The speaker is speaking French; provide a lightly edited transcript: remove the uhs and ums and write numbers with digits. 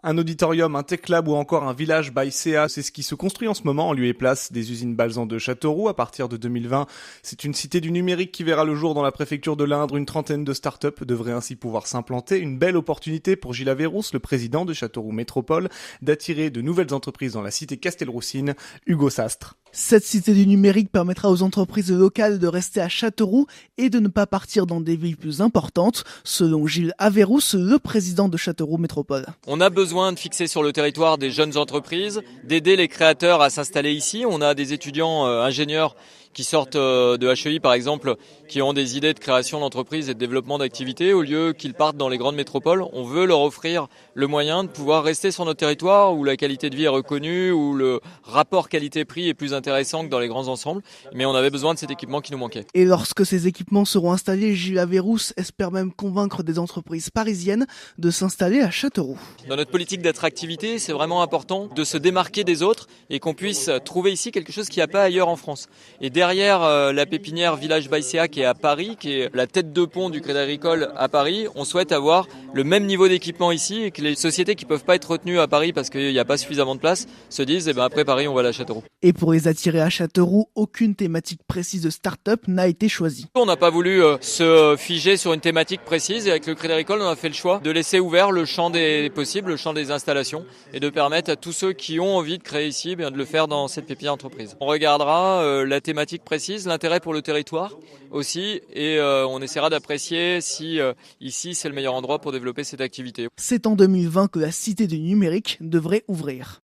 Un auditorium, un tech lab ou encore un village by CA, c'est ce qui se construit en ce moment en lieu et place des usines Balsan de Châteauroux à partir de 2020. C'est une cité du numérique qui verra le jour dans la préfecture de l'Indre. Une trentaine de start-up devraient ainsi pouvoir s'implanter. Une belle opportunité pour Gilles Averrousse, le président de Châteauroux Métropole, d'attirer de nouvelles entreprises dans la cité Castelroussine. Hugo Sastre. Cette cité du numérique permettra aux entreprises locales de rester à Châteauroux et de ne pas partir dans des villes plus importantes, selon Gilles Averrousse, le président de Châteauroux Métropole. On a besoin de fixer sur le territoire des jeunes entreprises, d'aider les créateurs à s'installer ici. On a des étudiants ingénieurs qui sortent de HEI par exemple, qui ont des idées de création d'entreprises et de développement d'activités. Au lieu qu'ils partent dans les grandes métropoles, on veut leur offrir le moyen de pouvoir rester sur notre territoire où la qualité de vie est reconnue, où le rapport qualité-prix est plus intéressant que dans les grands ensembles. Mais on avait besoin de cet équipement qui nous manquait. Et lorsque ces équipements seront installés, Gilles Averrousse espère même convaincre des entreprises parisiennes de s'installer à Châteauroux. Dans notre politique d'attractivité, c'est vraiment important de se démarquer des autres et qu'on puisse trouver ici quelque chose qu'il n'y a pas ailleurs en France. Et derrière la pépinière Village by CA qui est à Paris, qui est la tête de pont du Crédit Agricole à Paris, on souhaite avoir le même niveau d'équipement ici et que les sociétés qui ne peuvent pas être retenues à Paris parce qu'il n'y a pas suffisamment de place se disent après Paris on va aller à Châteauroux. Et pour les attirer à Châteauroux, aucune thématique précise de start-up n'a été choisie. On n'a pas voulu se figer sur une thématique précise et avec le Crédit Agricole on a fait le choix de laisser ouvert le champ des possibles, le champ des installations et de permettre à tous ceux qui ont envie de créer ici de le faire dans cette pépinière entreprise. On regardera la thématique précise, l'intérêt pour le territoire aussi et on essaiera d'apprécier si ici c'est le meilleur endroit pour développer cette activité. C'est en 2020 que la cité du numérique devrait ouvrir.